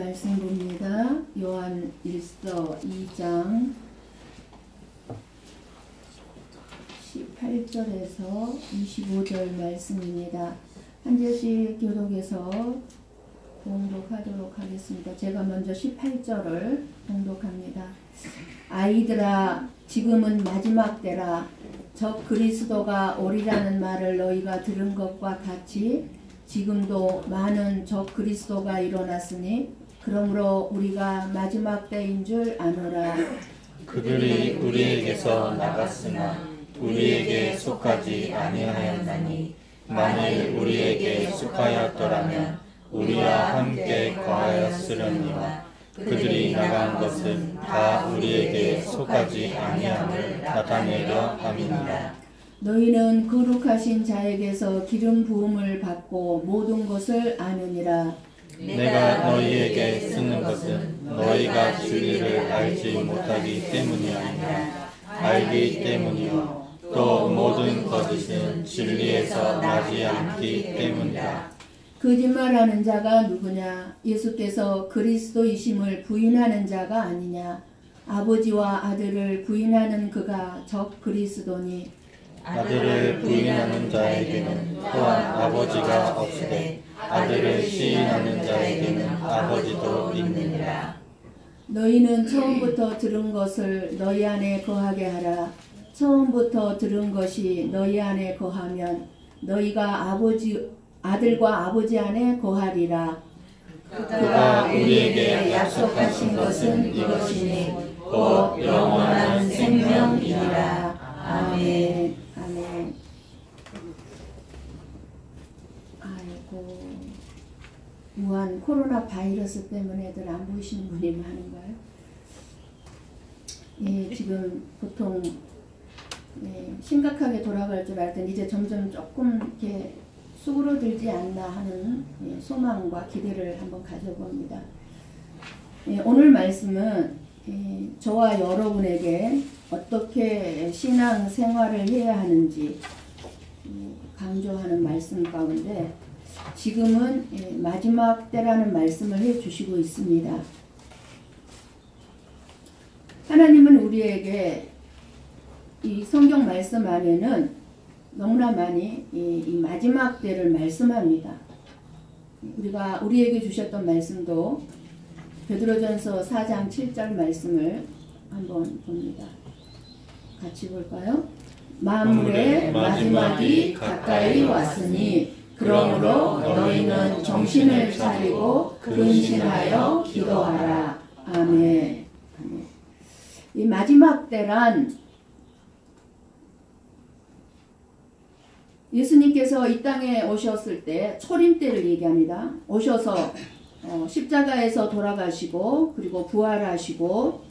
말씀 봅니다. 요한 1서 2장 18절에서 25절 말씀입니다. 한 절씩 교독해서 봉독하도록 하겠습니다. 제가 먼저 18절을 봉독합니다. 아이들아, 지금은 마지막 때라. 적 그리스도가 오리라는 말을 너희가 들은 것과 같이 지금도 많은 적 그리스도가 일어났으니 그러므로 우리가 마지막 때인 줄 아노라. 그들이 우리에게서 나갔으나 우리에게 속하지 아니하였나니 만일 우리에게 속하였더라면 우리와 함께 거하였으려니와 그들이 나간 것은 다 우리에게 속하지 아니함을 나타내려 함이니라. 너희는 거룩하신 자에게서 기름 부음을 받고 모든 것을 아느니라. 내가 너희에게 쓰는 것은 너희가 진리를 알지 못하기 때문이 아니라 알기 때문이요 또 모든 거짓은 진리에서 나지 않기 때문이라. 거짓말하는 자가 누구냐? 예수께서 그리스도이심을 부인하는 자가 아니냐? 아버지와 아들을 부인하는 그가 적 그리스도니 아들을 부인하는 자에게는 또한 아버지가 없으되 아들을 시인하는 자에게는 아버지도 있느니라. 너희는 처음부터 들은 것을 너희 안에 거하게 하라. 처음부터 들은 것이 너희 안에 거하면 너희가 아들과 아버지 안에 거하리라. 그가 우리에게 약속하신 것은 이것이니 곧 영원한 생명이니라. 아멘. 아멘. 아이고, 무한 코로나 바이러스 때문에 애들 안 보이시는 분이 많은가요? 예, 지금 보통 심각하게 돌아갈 줄 알았더니 이제 점점 조금 이렇게 수그러들지 않나 하는 소망과 기대를 한번 가져봅니다. 오늘 말씀은 저와 여러분에게 어떻게 신앙 생활을 해야 하는지 강조하는 말씀 가운데 지금은 마지막 때라는 말씀을 해주시고 있습니다. 하나님은 우리에게 이 성경 말씀 안에는 너무나 많이 이 마지막 때를 말씀합니다. 우리에게 주셨던 말씀도 베드로전서 4장 7절 말씀을 한번 봅니다. 같이 볼까요? 만물의 마지막이 가까이 왔으니 그러므로 너희는 정신을 차리고 근신하여 기도하라. 아멘. 이 마지막 때란 예수님께서 이 땅에 오셨을 때 초림 때를 얘기합니다. 오셔서 십자가에서 돌아가시고 그리고 부활하시고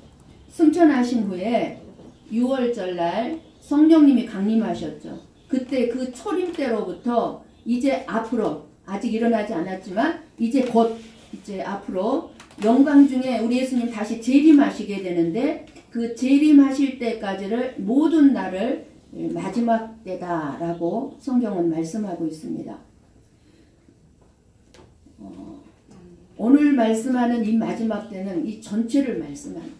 승천하신 후에 6월절 날 성령님이 강림하셨죠. 그때 그 초림 때로부터 이제 앞으로 아직 일어나지 않았지만 이제 앞으로 영광 중에 우리 예수님 다시 재림하시게 되는데 그 재림하실 때까지를 모든 날을 마지막 때다라고 성경은 말씀하고 있습니다. 오늘 말씀하는 이 마지막 때는 이 전체를 말씀합니다.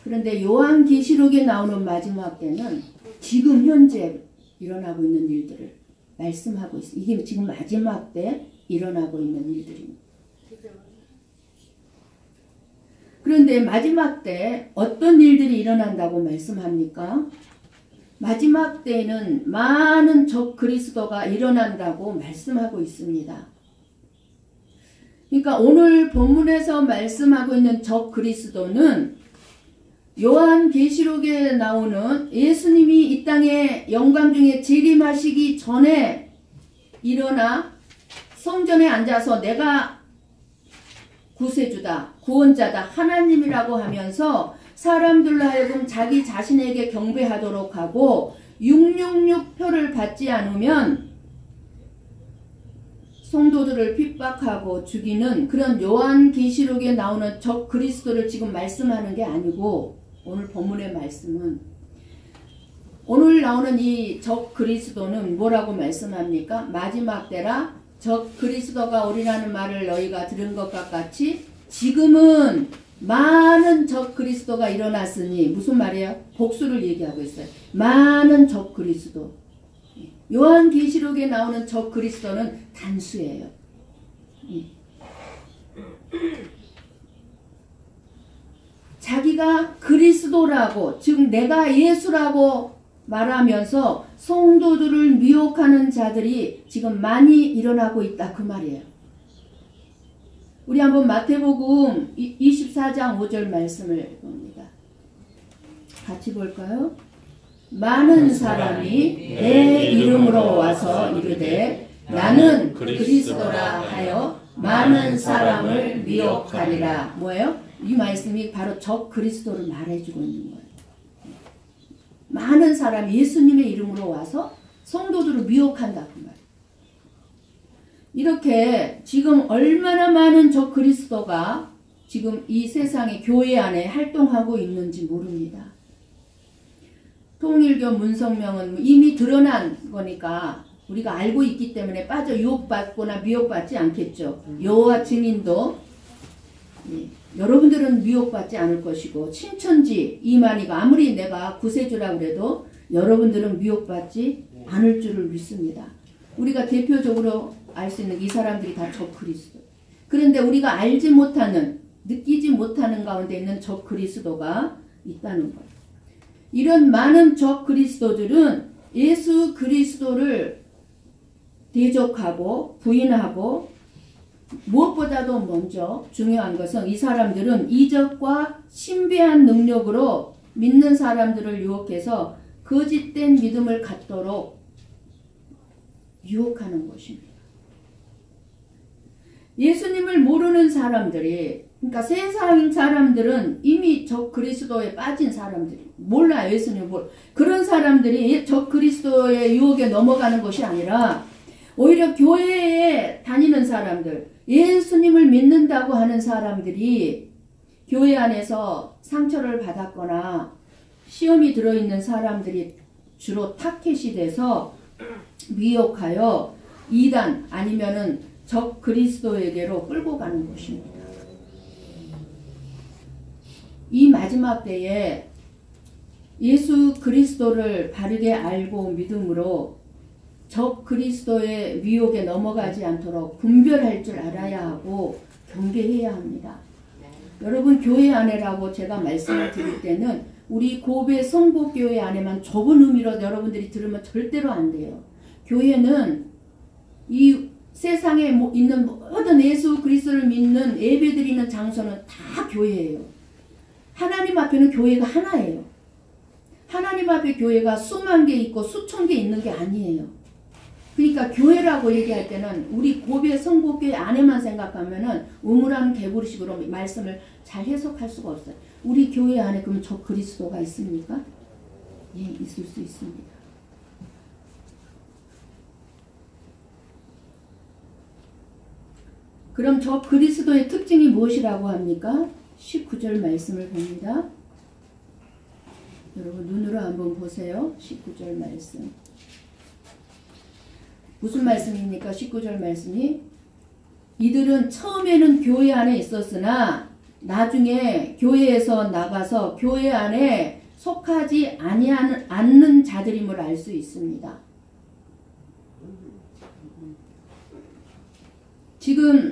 그런데 요한계시록에 나오는 마지막 때는 지금 현재 일어나고 있는 일들을 말씀하고 있어요. 이게 지금 마지막 때 일어나고 있는 일들입니다. 그런데 마지막 때 어떤 일들이 일어난다고 말씀합니까? 마지막 때에는 많은 적 그리스도가 일어난다고 말씀하고 있습니다. 그러니까 오늘 본문에서 말씀하고 있는 적 그리스도는 요한계시록에 나오는 예수님이 이 땅에 영광 중에 재림하시기 전에 일어나 성전에 앉아서 내가 구세주다, 구원자다, 하나님이라고 하면서 사람들로 하여금 자기 자신에게 경배하도록 하고 666표를 받지 않으면 성도들을 핍박하고 죽이는 그런 요한계시록에 나오는 적 그리스도를 지금 말씀하는 게 아니고 오늘 본문의 말씀은 오늘 나오는 이 적 그리스도는 뭐라고 말씀합니까? 마지막 때라 적 그리스도가 오리라는 말을 너희가 들은 것과 같이 지금은 많은 적 그리스도가 일어났으니 무슨 말이에요? 복수를 얘기하고 있어요. 많은 적 그리스도. 요한계시록에 나오는 적 그리스도는 단수예요. 자기가 그리스도라고, 즉 내가 예수라고 말하면서 성도들을 미혹하는 자들이 지금 많이 일어나고 있다 그 말이에요. 우리 한번 마태복음 24장 5절 말씀을 봅니다. 같이 볼까요? 많은 사람이 내 이름으로 와서 이르되 나는 그리스도라 하여 많은 사람을 미혹하리라. 뭐예요? 이 말씀이 바로 적 그리스도를 말해주고 있는 거예요. 많은 사람이 예수님의 이름으로 와서 성도들을 미혹한다 그 말이에요. 이렇게 지금 얼마나 많은 적 그리스도가 지금 이 세상의 교회 안에 활동하고 있는지 모릅니다. 통일교 문성명은 이미 드러난 거니까 우리가 알고 있기 때문에 빠져 유혹받거나 미혹받지 않겠죠. 여호와 증인도 여러분들은 미혹받지 않을 것이고 신천지 이만희가 아무리 내가 구세주라고 해도 여러분들은 미혹받지 않을 줄을 믿습니다. 우리가 대표적으로 알 수 있는 이 사람들이 다 적 그리스도. 그런데 우리가 알지 못하는, 느끼지 못하는 가운데 있는 적 그리스도가 있다는 거예요. 이런 많은 적 그리스도들은 예수 그리스도를 대적하고 부인하고 무엇보다도 먼저 중요한 것은 이 사람들은 이적과 신비한 능력으로 믿는 사람들을 유혹해서 거짓된 믿음을 갖도록 유혹하는 것입니다. 예수님을 모르는 사람들이, 그러니까 세상 사람들은 이미 적 그리스도에 빠진 사람들이 몰라요. 예수님을 그런 사람들이 적 그리스도의 유혹에 넘어가는 것이 아니라 오히려 교회에 다니는 사람들, 예수님을 믿는다고 하는 사람들이 교회 안에서 상처를 받았거나 시험이 들어있는 사람들이 주로 타겟이 돼서 미혹하여 이단 아니면은 적 그리스도에게로 끌고 가는 것입니다. 이 마지막 때에 예수 그리스도를 바르게 알고 믿음으로 적 그리스도의 위혹에 넘어가지 않도록 분별할 줄 알아야 하고 경계해야 합니다. 여러분 교회 안에라고 제가 말씀을 드릴 때는 우리 고배 성복교회 안에만 좁은 의미로 여러분들이 들으면 절대로 안 돼요. 교회는 이 세상에 있는 모든 예수 그리스도를 믿는 예배드리는 장소는 다 교회예요. 하나님 앞에는 교회가 하나예요. 하나님 앞에 교회가 수만 개 있고 수천 개 있는 게 아니에요. 그러니까 교회라고 얘기할 때는 우리 고배 성복교회 안에만 생각하면은 우물한 개구리식으로 말씀을 잘 해석할 수가 없어요. 우리 교회 안에 그럼 저 그리스도가 있습니까? 예, 있을 수 있습니다. 그럼 저 그리스도의 특징이 무엇이라고 합니까? 19절 말씀을 봅니다. 여러분 눈으로 한번 보세요. 19절 말씀. 무슨 말씀입니까? 19절 말씀이 이들은 처음에는 교회 안에 있었으나 나중에 교회에서 나가서 교회 안에 속하지 않는 자들임을 알 수 있습니다. 지금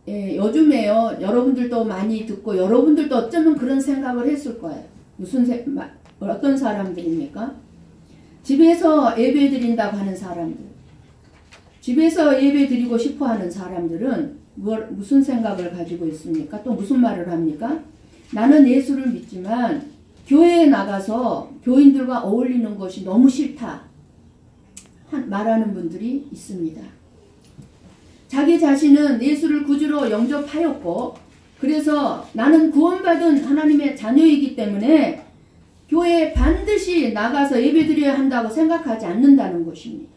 요즘에요. 여러분들도 많이 듣고 여러분들도 어쩌면 그런 생각을 했을 거예요. 어떤 사람들입니까? 집에서 예배 드린다고 하는 사람들. 집에서 예배 드리고 싶어 하는 사람들은 무슨 생각을 가지고 있습니까? 또 무슨 말을 합니까? 나는 예수를 믿지만 교회에 나가서 교인들과 어울리는 것이 너무 싫다. 말하는 분들이 있습니다. 자기 자신은 예수를 구주로 영접하였고 그래서 나는 구원받은 하나님의 자녀이기 때문에 교회에 반드시 나가서 예배드려야 한다고 생각하지 않는다는 것입니다.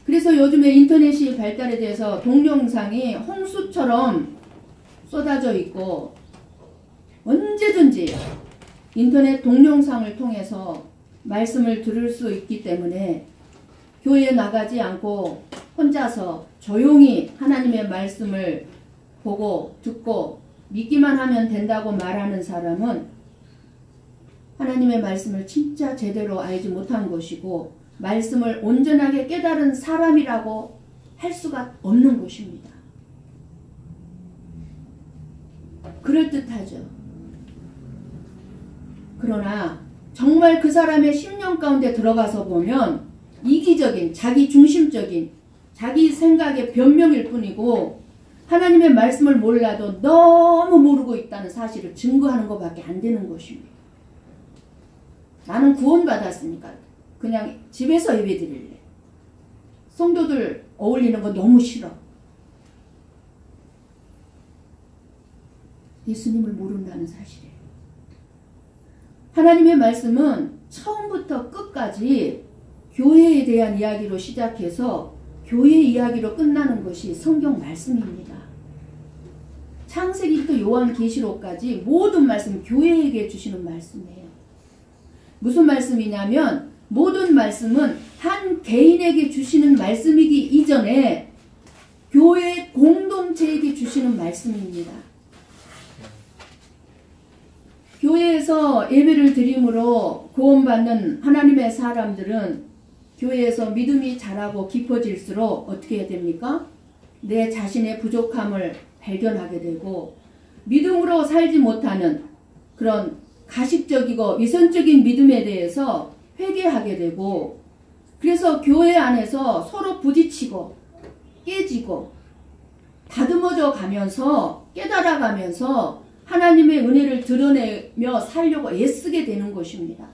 그래서 요즘에 인터넷이 발달에 대해서 동영상이 홍수처럼 쏟아져 있고 언제든지 인터넷 동영상을 통해서 말씀을 들을 수 있기 때문에 교회에 나가지 않고 혼자서 조용히 하나님의 말씀을 보고 듣고 믿기만 하면 된다고 말하는 사람은 하나님의 말씀을 진짜 제대로 알지 못한 것이고 말씀을 온전하게 깨달은 사람이라고 할 수가 없는 것입니다. 그럴듯하죠. 그러나 정말 그 사람의 심령 가운데 들어가서 보면 이기적인, 자기 중심적인, 자기 생각의 변명일 뿐이고 하나님의 말씀을 몰라도 너무 모르고 있다는 사실을 증거하는 것밖에 안 되는 것입니다. 나는 구원받았으니까 그냥 집에서 예배드릴래. 성도들 어울리는 거 너무 싫어. 예수님을 모른다는 사실이에요. 하나님의 말씀은 처음부터 끝까지 교회에 대한 이야기로 시작해서 교회 이야기로 끝나는 것이 성경 말씀입니다. 창세기부터 요한계시록까지 모든 말씀 교회에게 주시는 말씀이에요. 무슨 말씀이냐면 모든 말씀은 한 개인에게 주시는 말씀이기 이전에 교회 공동체에게 주시는 말씀입니다. 교회에서 예배를 드림으로 구원받는 하나님의 사람들은 교회에서 믿음이 자라고 깊어질수록 어떻게 해야 됩니까? 내 자신의 부족함을 발견하게 되고 믿음으로 살지 못하는 그런 가식적이고 위선적인 믿음에 대해서 회개하게 되고 그래서 교회 안에서 서로 부딪히고 깨지고 다듬어져 가면서 깨달아가면서 하나님의 은혜를 드러내며 살려고 애쓰게 되는 것입니다.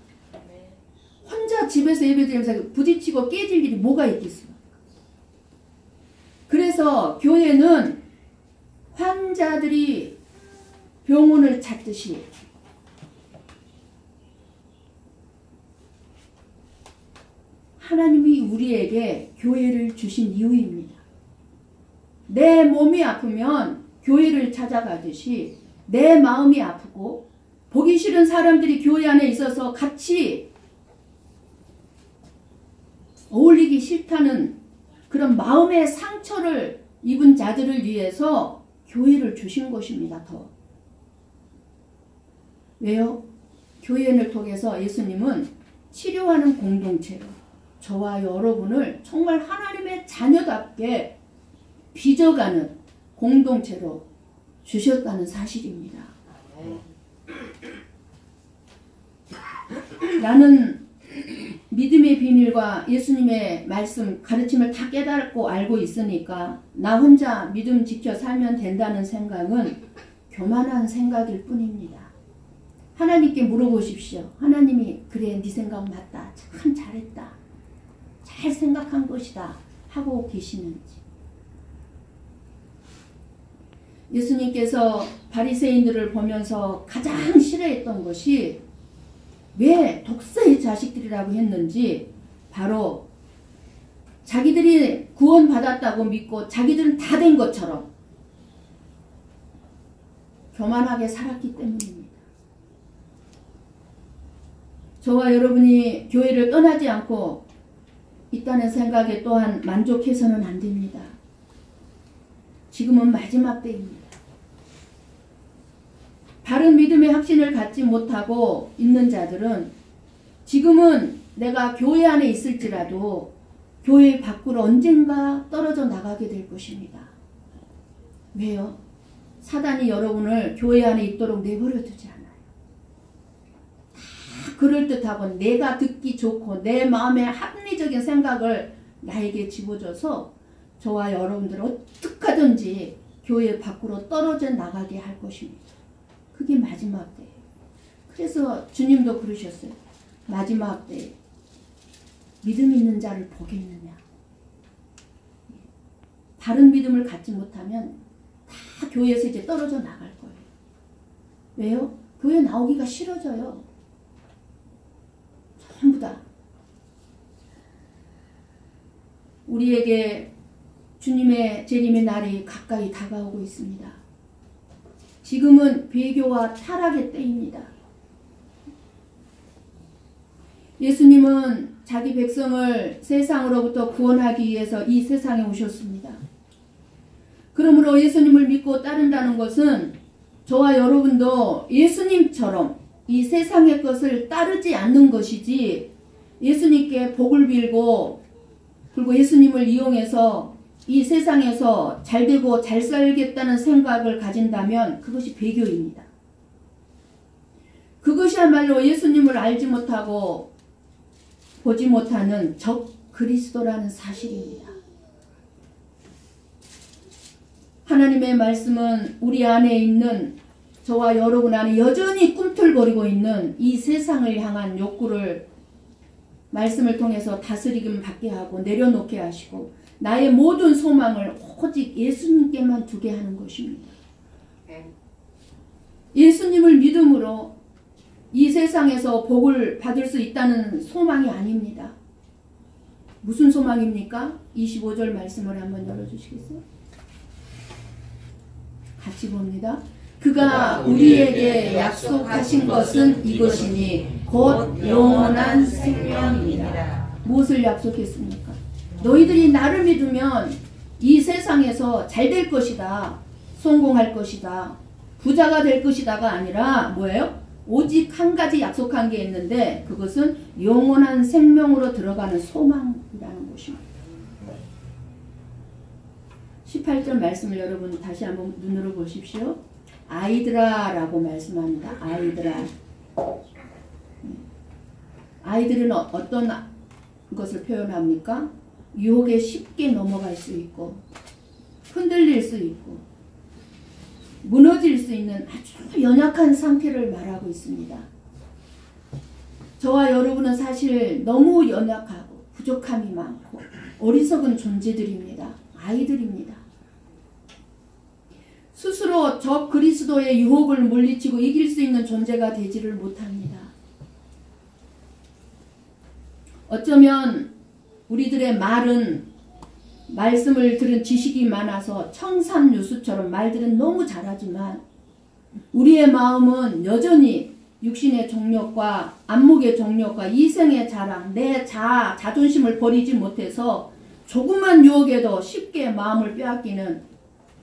혼자 집에서 예배드리면서 부딪히고 깨질 일이 뭐가 있겠어요? 그래서 교회는 환자들이 병원을 찾듯이 하나님이 우리에게 교회를 주신 이유입니다. 내 몸이 아프면 교회를 찾아가듯이 내 마음이 아프고 보기 싫은 사람들이 교회 안에 있어서 같이 어울리기 싫다는 그런 마음의 상처를 입은 자들을 위해서 교회를 주신 것입니다. 더. 왜요? 교회를 통해서 예수님은 치료하는 공동체로 저와 여러분을 정말 하나님의 자녀답게 빚어가는 공동체로 주셨다는 사실입니다. 나는 믿음의 비밀과 예수님의 말씀 가르침을 다 깨닫고 알고 있으니까 나 혼자 믿음 지켜 살면 된다는 생각은 교만한 생각일 뿐입니다. 하나님께 물어보십시오. 하나님이 그래 네 생각 맞다. 참 잘했다. 잘 생각한 것이다. 하고 계시는지. 예수님께서 바리새인들을 보면서 가장 싫어했던 것이 왜 독사의 자식들이라고 했는지 바로 자기들이 구원받았다고 믿고 자기들은 다 된 것처럼 교만하게 살았기 때문입니다. 저와 여러분이 교회를 떠나지 않고 있다는 생각에 또한 만족해서는 안 됩니다. 지금은 마지막 때입니다. 바른 믿음의 확신을 갖지 못하고 있는 자들은 지금은 내가 교회 안에 있을지라도 교회 밖으로 언젠가 떨어져 나가게 될 것입니다. 왜요? 사단이 여러분을 교회 안에 있도록 내버려 두지 않아요. 다 그럴듯하고 내가 듣기 좋고 내 마음의 합리적인 생각을 나에게 집어줘서 저와 여러분들을 어떻게 하든지 교회 밖으로 떨어져 나가게 할 것입니다. 그게 마지막 때예요. 그래서 주님도 그러셨어요. 마지막 때에 믿음 있는 자를 보겠느냐. 바른 믿음을 갖지 못하면 다 교회에서 이제 떨어져 나갈 거예요. 왜요? 교회 나오기가 싫어져요. 전부 다. 우리에게 주님의 재림의 날이 가까이 다가오고 있습니다. 지금은 배교와 타락의 때입니다. 예수님은 자기 백성을 세상으로부터 구원하기 위해서 이 세상에 오셨습니다. 그러므로 예수님을 믿고 따른다는 것은 저와 여러분도 예수님처럼 이 세상의 것을 따르지 않는 것이지, 예수님께 복을 빌고 그리고 예수님을 이용해서 이 세상에서 잘되고 잘 살겠다는 생각을 가진다면 그것이 배교입니다. 그것이야말로 예수님을 알지 못하고 보지 못하는 적 그리스도라는 사실입니다. 하나님의 말씀은 우리 안에 있는, 저와 여러분 안에 여전히 꿈틀거리고 있는 이 세상을 향한 욕구를 말씀을 통해서 다스리기만 받게 하고 내려놓게 하시고 나의 모든 소망을 오직 예수님께만 두게 하는 것입니다. 예수님을 믿음으로 이 세상에서 복을 받을 수 있다는 소망이 아닙니다. 무슨 소망입니까? 25절 말씀을 한번 열어주시겠어요? 같이 봅니다. 그가 우리에게 약속하신 것은 이것이니 곧 영원한 생명이니라. 무엇을 약속했습니까? 너희들이 나를 믿으면 이 세상에서 잘 될 것이다, 성공할 것이다, 부자가 될 것이다가 아니라 뭐예요? 오직 한 가지 약속한 게 있는데 그것은 영원한 생명으로 들어가는 소망이라는 것입니다. 18절 말씀을 여러분 다시 한번 눈으로 보십시오. 아이들아 라고 말씀합니다. 아이들아. 아이들은 어떤 것을 표현합니까? 유혹에 쉽게 넘어갈 수 있고 흔들릴 수 있고 무너질 수 있는 아주 연약한 상태를 말하고 있습니다. 저와 여러분은 사실 너무 연약하고 부족함이 많고 어리석은 존재들입니다. 아이들입니다. 스스로 적 그리스도의 유혹을 물리치고 이길 수 있는 존재가 되지를 못합니다. 어쩌면 우리들의 말은 말씀을 들은 지식이 많아서 청산유수처럼 말들은 너무 잘하지만 우리의 마음은 여전히 육신의 정욕과 안목의 정욕과 이생의 자랑, 내 자존심을 버리지 못해서 조그만 유혹에도 쉽게 마음을 빼앗기는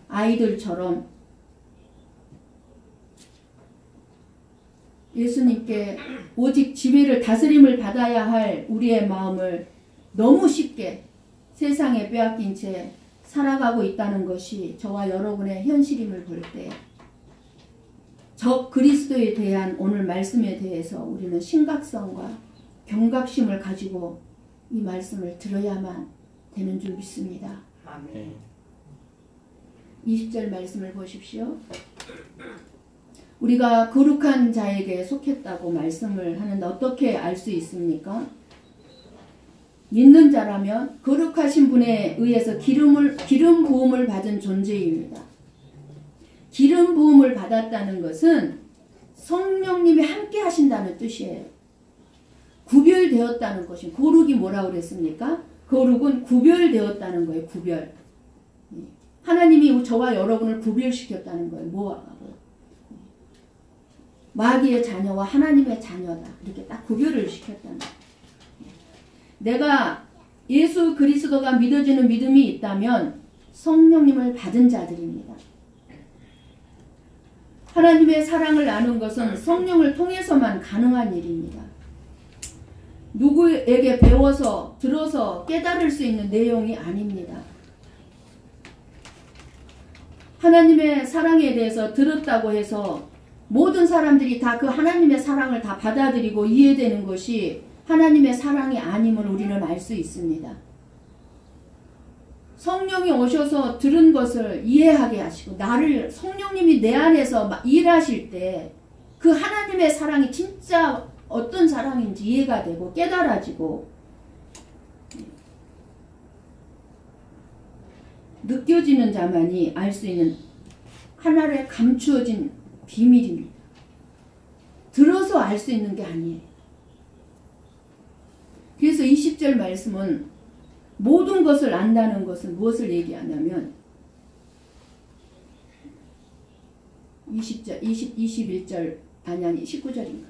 아이들처럼 예수님께 오직 지배를 다스림을 받아야 할 우리의 마음을 너무 쉽게 세상에 빼앗긴 채 살아가고 있다는 것이 저와 여러분의 현실임을 볼 때 적 그리스도에 대한 오늘 말씀에 대해서 우리는 심각성과 경각심을 가지고 이 말씀을 들어야만 되는 줄 믿습니다. 아멘. 20절 말씀을 보십시오. 우리가 거룩한 자에게 속했다고 말씀을 하는데 어떻게 알 수 있습니까? 믿는 자라면 거룩하신 분에 의해서 기름 부음을 받은 존재입니다. 기름 부음을 받았다는 것은 성령님이 함께 하신다는 뜻이에요. 구별되었다는 것이, 거룩이 뭐라고 그랬습니까? 거룩은 구별되었다는 거예요. 구별. 하나님이 저와 여러분을 구별시켰다는 거예요. 뭐하고? 마귀의 자녀와 하나님의 자녀다. 이렇게 딱 구별을 시켰다는 거예요. 내가 예수 그리스도가 믿어지는 믿음이 있다면 성령님을 받은 자들입니다. 하나님의 사랑을 아는 것은 성령을 통해서만 가능한 일입니다. 누구에게 배워서 들어서 깨달을 수 있는 내용이 아닙니다. 하나님의 사랑에 대해서 들었다고 해서 모든 사람들이 다 그 하나님의 사랑을 다 받아들이고 이해되는 것이 하나님의 사랑이 아님을 우리는 알 수 있습니다. 성령이 오셔서 들은 것을 이해하게 하시고 성령님이 내 안에서 일하실 때 그 하나님의 사랑이 진짜 어떤 사랑인지 이해가 되고 깨달아지고 느껴지는 자만이 알 수 있는 하나의 감추어진 비밀입니다. 들어서 알 수 있는 게 아니에요. 그래서 20절 말씀은 모든 것을 안다는 것은 무엇을 얘기하냐면 21절 아니 19절인가.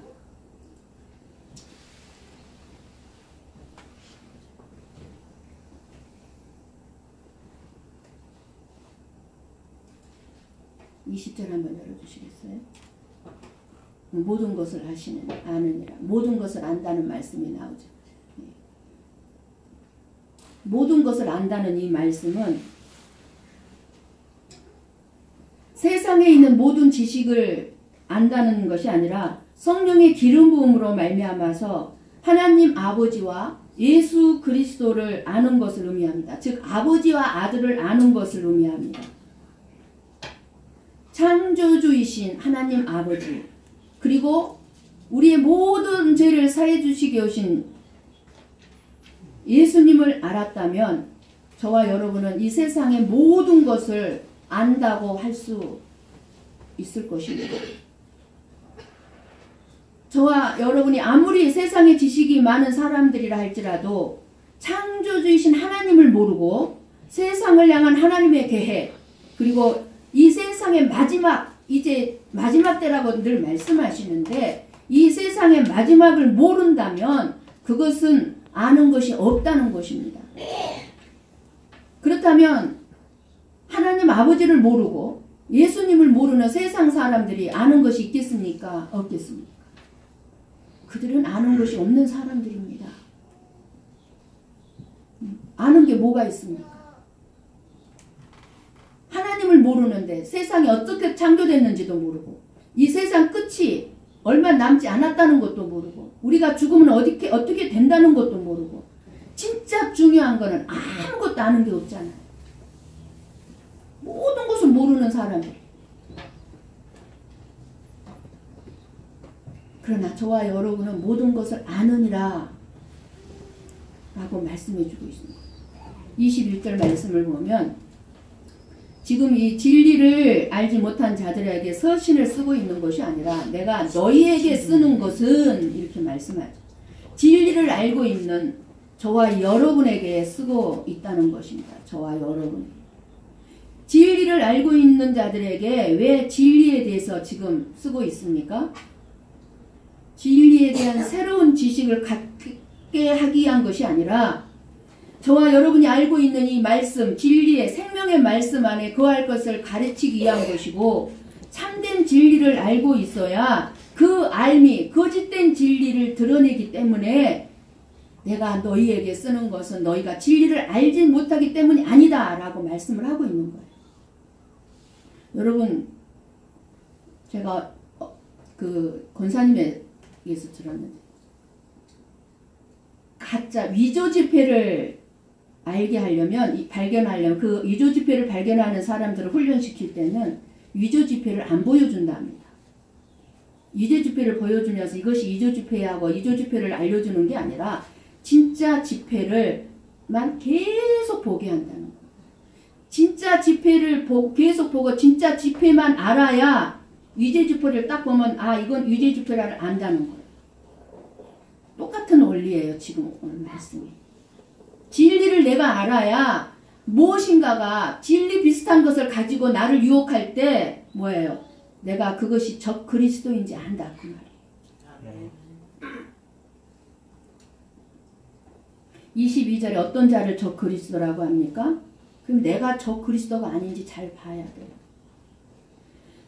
20절 한번 열어주시겠어요? 모든 것을 아느니라. 모든 것을 안다는 말씀이 나오죠. 모든 것을 안다는 이 말씀은 세상에 있는 모든 지식을 안다는 것이 아니라 성령의 기름 부음으로 말미암아서 하나님 아버지와 예수 그리스도를 아는 것을 의미합니다. 즉 아버지와 아들을 아는 것을 의미합니다. 창조주이신 하나님 아버지, 그리고 우리의 모든 죄를 사해 주시게 오신 예수님을 알았다면 저와 여러분은 이 세상의 모든 것을 안다고 할 수 있을 것입니다. 저와 여러분이 아무리 세상의 지식이 많은 사람들이라 할지라도 창조주이신 하나님을 모르고 세상을 향한 하나님의 계획, 그리고 이 세상의 이제 마지막 때라고 늘 말씀하시는데 이 세상의 마지막을 모른다면 그것은 아는 것이 없다는 것입니다. 그렇다면 하나님 아버지를 모르고 예수님을 모르는 세상 사람들이 아는 것이 있겠습니까? 없겠습니까? 그들은 아는 것이 없는 사람들입니다. 아는 게 뭐가 있습니까? 하나님을 모르는데 세상이 어떻게 창조됐는지도 모르고 이 세상 끝이 얼마 남지 않았다는 것도 모르고 우리가 죽으면 어떻게 된다는 것도 모르고 진짜 중요한 거는 아무것도 아는 게 없잖아요. 모든 것을 모르는 사람들. 그러나 저와 여러분은 모든 것을 아느니라 라고 말씀해 주고 있습니다. 21절 말씀을 보면 지금 이 진리를 알지 못한 자들에게 서신을 쓰고 있는 것이 아니라 내가 너희에게 쓰는 것은 이렇게 말씀하죠. 진리를 알고 있는 저와 여러분에게 쓰고 있다는 것입니다. 저와 여러분. 진리를 알고 있는 자들에게 왜 진리에 대해서 지금 쓰고 있습니까? 진리에 대한 새로운 지식을 갖게 하기 위한 것이 아니라 저와 여러분이 알고 있는 이 말씀, 진리의 생명의 말씀 안에 거할 것을 가르치기 위한 것이고 참된 진리를 알고 있어야 그 알미, 거짓된 진리를 드러내기 때문에 내가 너희에게 쓰는 것은 너희가 진리를 알지 못하기 때문이 아니다 라고 말씀을 하고 있는 거예요. 여러분 제가 그 권사님에게서 들었는데 가짜 위조 지폐를 알게 하려면 발견하려면 그 위조 지폐를 발견하는 사람들을 훈련시킬 때는 위조 지폐를 안 보여준다 합니다. 위조 지폐를 보여주면서 이것이 위조 지폐하고 위조 지폐를 알려주는 게 아니라 진짜 지폐를만 계속 보게 한다는 거예요. 진짜 지폐를 계속 보고 진짜 지폐만 알아야 위조 지폐를 딱 보면 아 이건 위조 지폐를 안다는 거예요. 똑같은 원리예요. 지금 오늘 말씀이. 진리를 내가 알아야 무엇인가가 진리 비슷한 것을 가지고 나를 유혹할 때 뭐예요? 내가 그것이 적 그리스도인지 안다 그 말이에요. 22절에 어떤 자를 적 그리스도라고 합니까? 그럼 내가 적 그리스도가 아닌지 잘 봐야 돼요.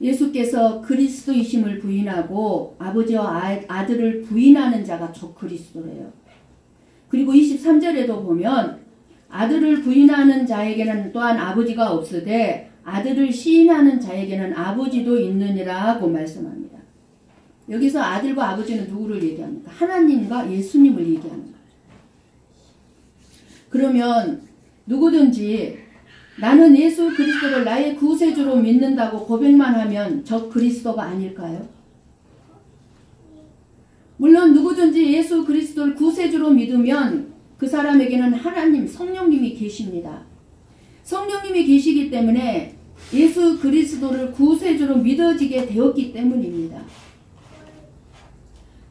예수께서 그리스도이심을 부인하고 아버지와 아들을 부인하는 자가 적 그리스도래요. 그리고 23절에도 보면 아들을 부인하는 자에게는 또한 아버지가 없으되 아들을 시인하는 자에게는 아버지도 있느니라고 말씀합니다. 여기서 아들과 아버지는 누구를 얘기합니까? 하나님과 예수님을 얘기하는 거예요. 그러면 누구든지 나는 예수 그리스도를 나의 구세주로 믿는다고 고백만 하면 적 그리스도가 아닐까요? 물론 누구든지 예수 그리스도를 구세주로 믿으면 그 사람에게는 하나님, 성령님이 계십니다. 성령님이 계시기 때문에 예수 그리스도를 구세주로 믿어지게 되었기 때문입니다.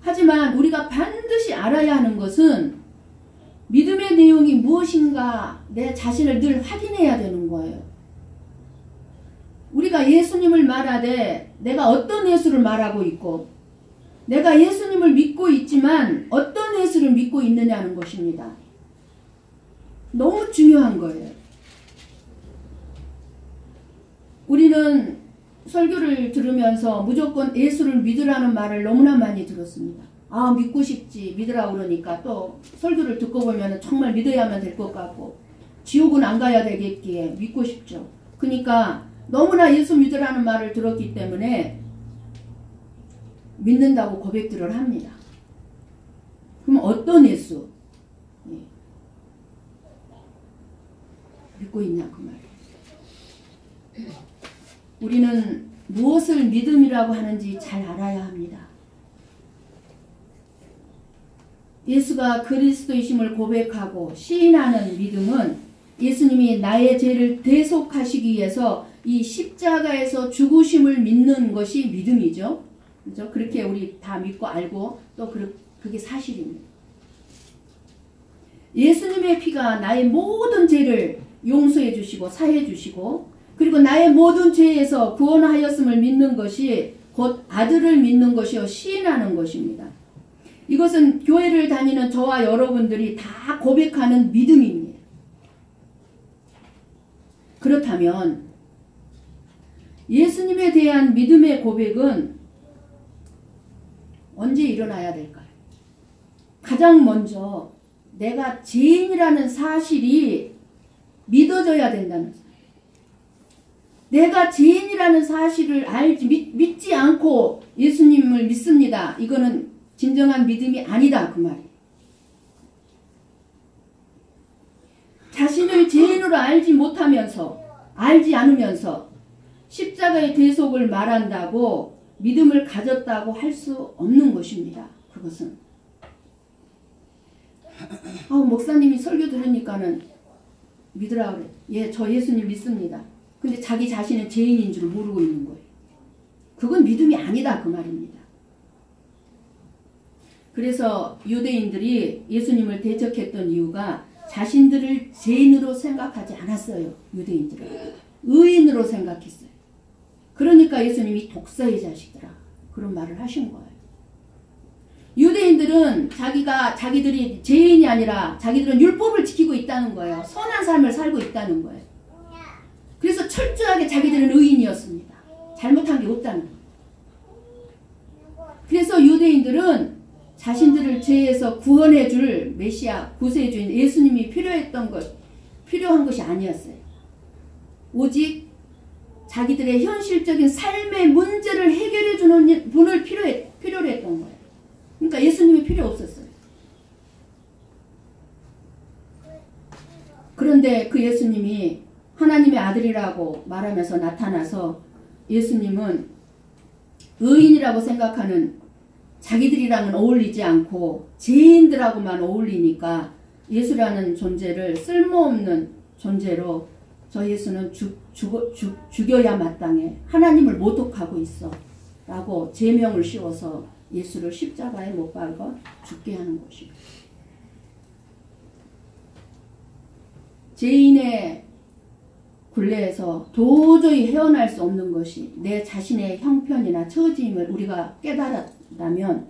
하지만 우리가 반드시 알아야 하는 것은 믿음의 내용이 무엇인가 내 자신을 늘 확인해야 되는 거예요. 우리가 예수님을 말하되 내가 어떤 예수를 말하고 있고 내가 예수님을 믿고 있지만 어떤 예수를 믿고 있느냐는 것입니다. 너무 중요한 거예요. 우리는 설교를 들으면서 무조건 예수를 믿으라는 말을 너무나 많이 들었습니다. 아, 믿고 싶지, 믿으라 그러니까 또 설교를 듣고 보면 정말 믿어야만 될 것 같고 지옥은 안 가야 되겠기에 믿고 싶죠. 그러니까 너무나 예수 믿으라는 말을 들었기 때문에 믿는다고 고백들을 합니다. 그럼 어떤 예수 믿고 있냐 그 말이에요. 우리는 무엇을 믿음이라고 하는지 잘 알아야 합니다. 예수가 그리스도이심을 고백하고 시인하는 믿음은 예수님이 나의 죄를 대속하시기 위해서 이 십자가에서 죽으심을 믿는 것이 믿음이죠. 그렇죠? 그렇게 우리 다 믿고 알고 또 그게 사실입니다. 예수님의 피가 나의 모든 죄를 용서해 주시고 사해 주시고 그리고 나의 모든 죄에서 구원하였음을 믿는 것이 곧 아들을 믿는 것이요 시인하는 것입니다. 이것은 교회를 다니는 저와 여러분들이 다 고백하는 믿음입니다. 그렇다면 예수님에 대한 믿음의 고백은 언제 일어나야 될까요? 가장 먼저 내가 죄인이라는 사실이 믿어져야 된다는 거예요. 내가 죄인이라는 사실을 알지 믿지 않고 예수님을 믿습니다. 이거는 진정한 믿음이 아니다 그 말이에요. 자신을 죄인으로 알지 않으면서 십자가의 대속을 말한다고 믿음을 가졌다고 할 수 없는 것입니다. 그것은 목사님이 설교 들으니까는 믿으라 그래. 예, 저 예수님 믿습니다. 근데 자기 자신은 죄인인 줄 모르고 있는 거예요. 그건 믿음이 아니다 그 말입니다. 그래서 유대인들이 예수님을 대적했던 이유가 자신들을 죄인으로 생각하지 않았어요. 유대인들은 의인으로 생각했어요. 그러니까 예수님이 독사의 자식들아 그런 말을 하신 거예요. 유대인들은 자기들이 죄인이 아니라 자기들은 율법을 지키고 있다는 거예요. 선한 삶을 살고 있다는 거예요. 그래서 철저하게 자기들은 의인이었습니다. 잘못한 게 없다는 거예요. 그래서 유대인들은 자신들을 죄에서 구원해 줄 메시아 구세주인 예수님이 필요한 것이 아니었어요. 오직 자기들의 현실적인 삶의 문제를 해결해 주는 분을 필요로 했던 거예요. 그러니까 예수님이 필요 없었어요. 그런데 그 예수님이 하나님의 아들이라고 말하면서 나타나서 예수님은 의인이라고 생각하는 자기들이랑은 어울리지 않고 죄인들하고만 어울리니까 예수라는 존재를 쓸모없는 존재로 저 예수는 죽여야 마땅해. 하나님을 모독하고 있어. 라고 제명을 씌워서 예수를 십자가에 못 박아 죽게 하는 것입니다. 죄인의 굴레에서 도저히 헤어날 수 없는 것이 내 자신의 형편이나 처지임을 우리가 깨달았다면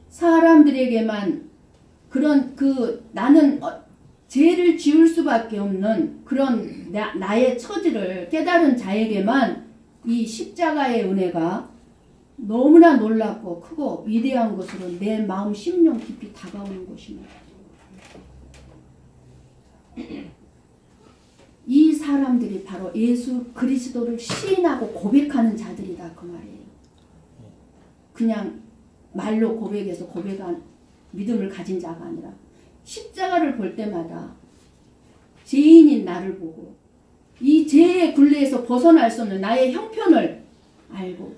사람들에게만 나는 죄를 지을 수밖에 없는 그런 나의 처지를 깨달은 자에게만 이 십자가의 은혜가 너무나 놀랍고 크고 위대한 것으로 내 마음 심령 깊이 다가오는 것입니다. 이 사람들이 바로 예수 그리스도를 시인하고 고백하는 자들이다 그 말이에요. 그냥 말로 고백해서 고백한 믿음을 가진 자가 아니라 십자가를 볼 때마다 죄인인 나를 보고 이 죄의 굴레에서 벗어날 수 없는 나의 형편을 알고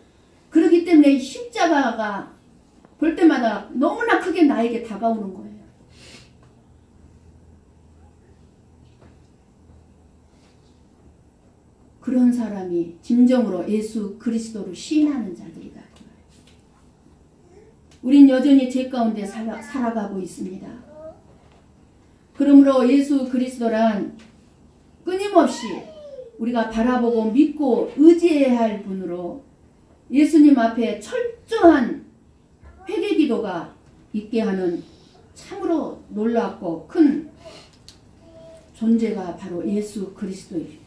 그렇기 때문에 십자가가 볼 때마다 너무나 크게 나에게 다가오는 거예요. 그런 사람이 진정으로 예수 그리스도를 시인하는 자들이다. 우린 여전히 죄 가운데 살아가고 있습니다. 그러므로 예수 그리스도란 끊임없이 우리가 바라보고 믿고 의지해야 할 분으로 예수님 앞에 철저한 회개기도가 있게 하는 참으로 놀랍고 큰 존재가 바로 예수 그리스도입니다.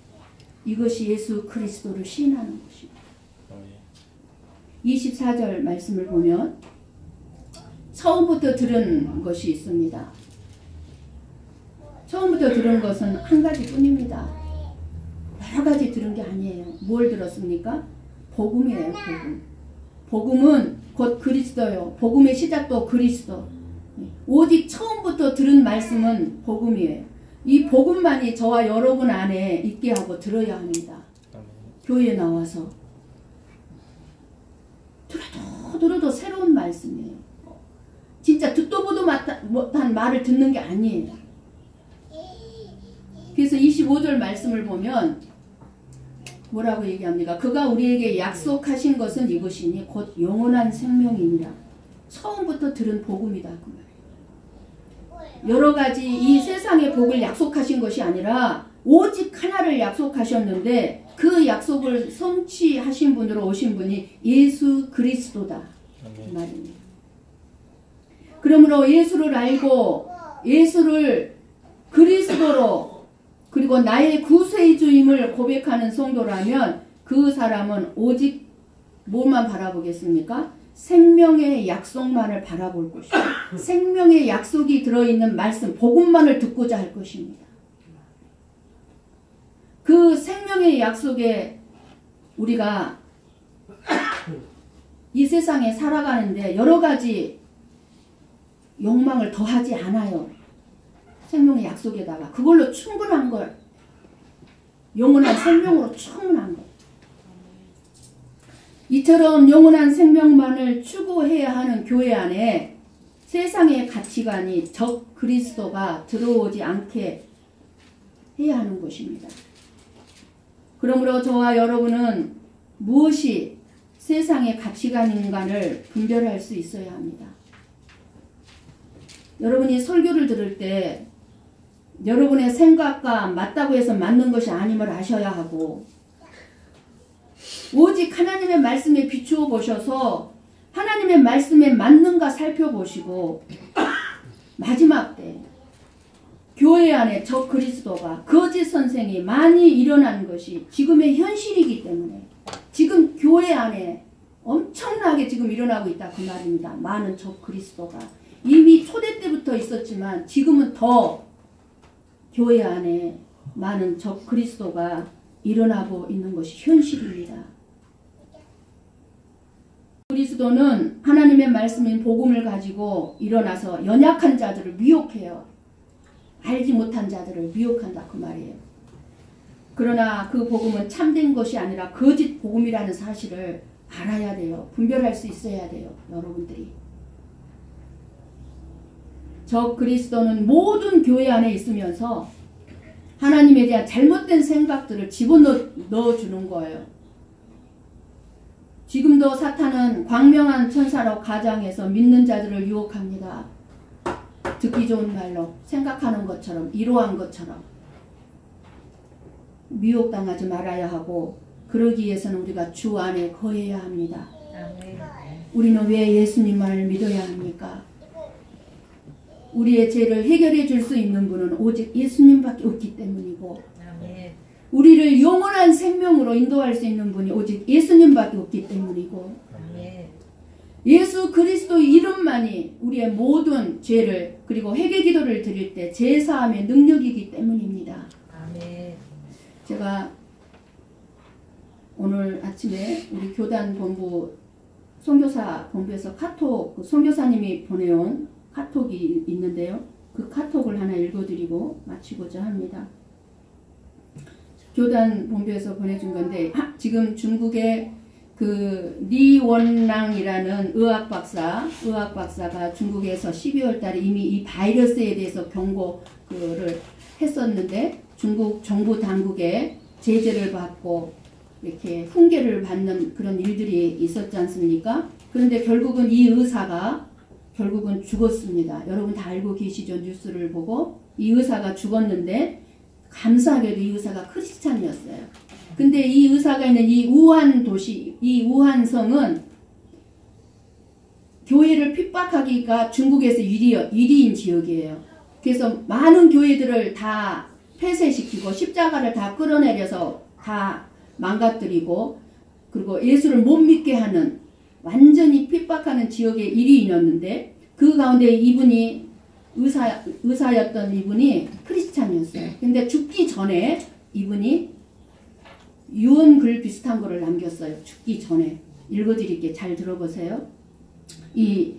이것이 예수 그리스도를 시인하는 것입니다. 24절 말씀을 보면 처음부터 들은 것이 있습니다. 처음부터 들은 것은 한 가지뿐입니다. 여러 가지 들은 게 아니에요. 뭘 들었습니까? 복음이에요. 복음. 복음은 곧 그리스도요. 복음의 시작도 그리스도. 오직 처음부터 들은 말씀은 복음이에요. 이 복음만이 저와 여러분 안에 있게 하고 들어야 합니다. 교회에 나와서 들어도 새로운 말씀이에요. 진짜 듣도 보도 못한 말을 듣는 게 아니에요. 그래서 25절 말씀을 보면 뭐라고 얘기합니까? 그가 우리에게 약속하신 것은 이것이니 곧 영원한 생명이니라. 처음부터 들은 복음이다. 그 말이에요. 여러 가지 이 세상의 복을 약속하신 것이 아니라 오직 하나를 약속하셨는데 그 약속을 성취하신 분으로 오신 분이 예수 그리스도다. 그 말입니다. 그러므로 예수를 알고 예수를 그리스도로 그리고 나의 구세주임을 고백하는 성도라면 그 사람은 오직 뭐만 바라보겠습니까? 생명의 약속만을 바라볼 것이고 생명의 약속이 들어있는 말씀, 복음만을 듣고자 할 것입니다. 그 생명의 약속에 우리가 이 세상에 살아가는데 여러 가지 욕망을 더하지 않아요. 생명의 약속에다가 그걸로 충분한 걸, 영원한 생명으로 충분한 것. 이처럼 영원한 생명만을 추구해야 하는 교회 안에 세상의 가치관이 적 그리스도가 들어오지 않게 해야 하는 것입니다. 그러므로 저와 여러분은 무엇이 세상의 가치관인가를 분별할 수 있어야 합니다. 여러분이 설교를 들을 때 여러분의 생각과 맞다고 해서 맞는 것이 아님을 아셔야 하고 오직 하나님의 말씀에 비추어 보셔서 하나님의 말씀에 맞는가 살펴보시고 마지막 때 교회 안에 적 그리스도가 거짓 선생이 많이 일어난 것이 지금의 현실이기 때문에 지금 교회 안에 엄청나게 지금 일어나고 있다 그 말입니다. 많은 적 그리스도가 이미 초대 때부터 있었지만 지금은 더 교회 안에 많은 적 그리스도가 일어나고 있는 것이 현실입니다. 그리스도는 하나님의 말씀인 복음을 가지고 일어나서 연약한 자들을 미혹해요. 알지 못한 자들을 미혹한다 그 말이에요. 그러나 그 복음은 참된 것이 아니라 거짓 복음이라는 사실을 알아야 돼요. 분별할 수 있어야 돼요. 여러분들이. 적 그리스도는 모든 교회 안에 있으면서 하나님에 대한 잘못된 생각들을 집어넣어주는 거예요. 지금도 사탄은 광명한 천사로 가장해서 믿는 자들을 유혹합니다. 듣기 좋은 말로 생각하는 것처럼 이러한 것처럼 미혹당하지 말아야 하고 그러기 위해서는 우리가 주 안에 거해야 합니다. 우리는 왜 예수님만을 믿어야 합니까? 우리의 죄를 해결해 줄 수 있는 분은 오직 예수님밖에 없기 때문이고 우리를 영원한 생명으로 인도할 수 있는 분이 오직 예수님밖에 없기 때문이고 예수 그리스도의 이름만이 우리의 모든 죄를 그리고 회개 기도를 드릴 때 제사함의 능력이기 때문입니다. 제가 오늘 아침에 우리 교단 본부 선교사 본부에서 카톡 선교사님이 보내온 카톡이 있는데요. 그 카톡을 하나 읽어드리고 마치고자 합니다. 교단 본부에서 보내준 건데 지금 중국의 그 리원랑이라는 의학 박사가 중국에서 12월 달에 이미 이 바이러스에 대해서 경고를 했었는데 중국 정부 당국의 제재를 받고 이렇게 훈계를 받는 그런 일들이 있었지 않습니까? 그런데 결국은 이 의사가 결국은 죽었습니다. 여러분 다 알고 계시죠? 뉴스를 보고 이 의사가 죽었는데 감사하게도 이 의사가 크리스찬이었어요. 근데 이 의사가 있는 이 우한 도시, 이 우한성은 교회를 핍박하기가 중국에서 유리인 지역이에요. 그래서 많은 교회들을 다 폐쇄시키고 십자가를 다 끌어내려서 다 망가뜨리고 그리고 예수를 못 믿게 하는 완전히 핍박하는 지역의 1위인이었는데 그 가운데 이분이 의사였던 이분이 크리스찬이었어요. 근데 죽기 전에 이분이 유언글 비슷한 거를 남겼어요. 죽기 전에. 읽어드릴게. 잘 들어보세요. 이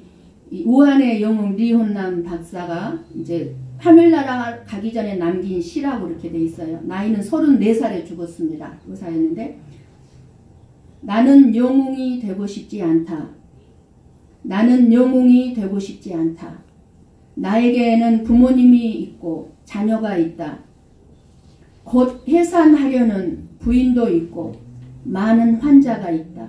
우한의 영웅 리혼남 박사가 이제 하늘나라 가기 전에 남긴 시라고 이렇게 돼 있어요. 나이는 34살에 죽었습니다. 의사였는데 나는 영웅이 되고 싶지 않다. 나는 영웅이 되고 싶지 않다. 나에게는 부모님이 있고 자녀가 있다. 곧 해산하려는 부인도 있고 많은 환자가 있다.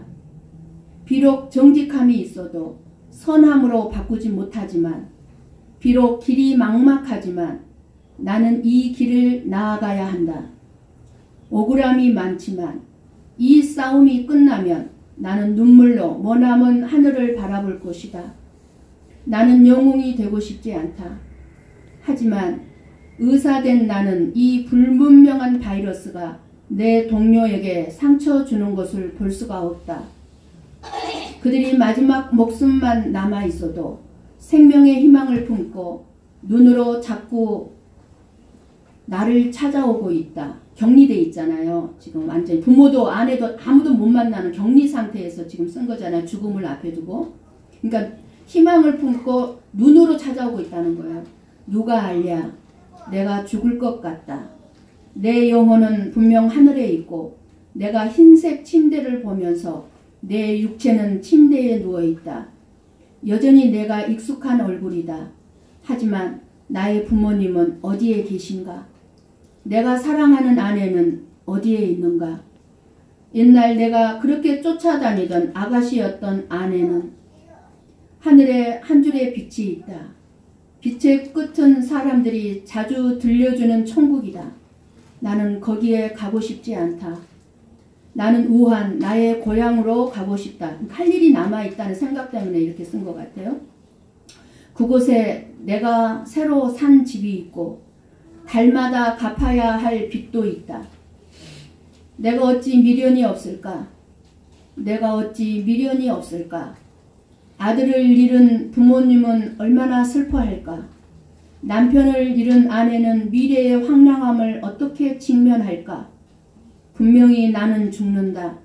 비록 정직함이 있어도 선함으로 바꾸지 못하지만 비록 길이 막막하지만 나는 이 길을 나아가야 한다. 억울함이 많지만 이 싸움이 끝나면 나는 눈물로 머나먼 하늘을 바라볼 것이다. 나는 영웅이 되고 싶지 않다. 하지만 의사된 나는 이 불분명한 바이러스가 내 동료에게 상처 주는 것을 볼 수가 없다. 그들이 마지막 목숨만 남아 있어도 생명의 희망을 품고 눈으로 자꾸 나를 찾아오고 있다. 격리돼 있잖아요. 지금 완전히 부모도 아내도 아무도 못 만나는 격리 상태에서 지금 쓴 거잖아요. 죽음을 앞에 두고. 그러니까 희망을 품고 눈으로 찾아오고 있다는 거예요. 누가 알랴? 내가 죽을 것 같다. 내 영혼은 분명 하늘에 있고 내가 흰색 침대를 보면서 내 육체는 침대에 누워있다. 여전히 내가 익숙한 얼굴이다. 하지만 나의 부모님은 어디에 계신가? 내가 사랑하는 아내는 어디에 있는가? 옛날 내가 그렇게 쫓아다니던 아가씨였던 아내는 하늘에 한 줄의 빛이 있다. 빛의 끝은 사람들이 자주 들려주는 천국이다. 나는 거기에 가고 싶지 않다. 나는 우한 나의 고향으로 가고 싶다. 할 일이 남아있다는 생각 때문에 이렇게 쓴 것 같아요. 그곳에 내가 새로 산 집이 있고 달마다 갚아야 할 빚도 있다. 내가 어찌 미련이 없을까? 내가 어찌 미련이 없을까? 아들을 잃은 부모님은 얼마나 슬퍼할까? 남편을 잃은 아내는 미래의 황량함을 어떻게 직면할까? 분명히 나는 죽는다.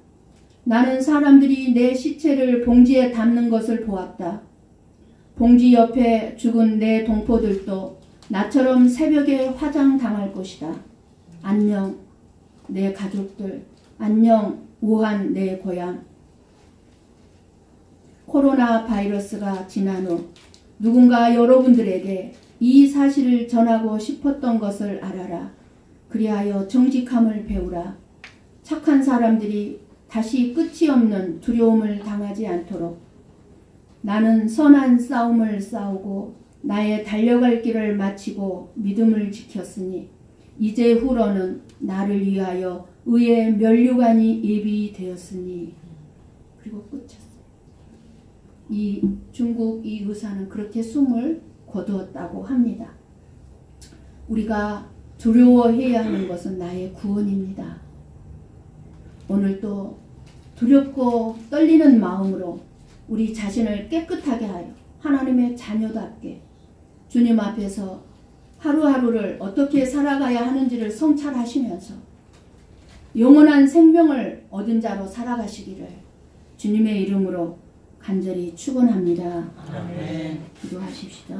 나는 사람들이 내 시체를 봉지에 담는 것을 보았다. 봉지 옆에 죽은 내 동포들도 나처럼 새벽에 화장당할 것이다. 안녕 내 가족들. 안녕 우한 내 고향. 코로나 바이러스가 지난 후 누군가 여러분들에게 이 사실을 전하고 싶었던 것을 알아라. 그리하여 정직함을 배우라. 착한 사람들이 다시 끝이 없는 두려움을 당하지 않도록 나는 선한 싸움을 싸우고 나의 달려갈 길을 마치고 믿음을 지켰으니 이제 후로는 나를 위하여 의의 면류관이 예비되었으니. 그리고 끝이었어요. 이 중국 이 의사는 그렇게 숨을 거두었다고 합니다. 우리가 두려워해야 하는 것은 나의 구원입니다. 오늘도 두렵고 떨리는 마음으로 우리 자신을 깨끗하게 하여 하나님의 자녀답게 주님 앞에서 하루하루를 어떻게 살아가야 하는지를 성찰하시면서 영원한 생명을 얻은 자로 살아가시기를 주님의 이름으로 간절히 축원합니다. 아멘. 기도하십시다.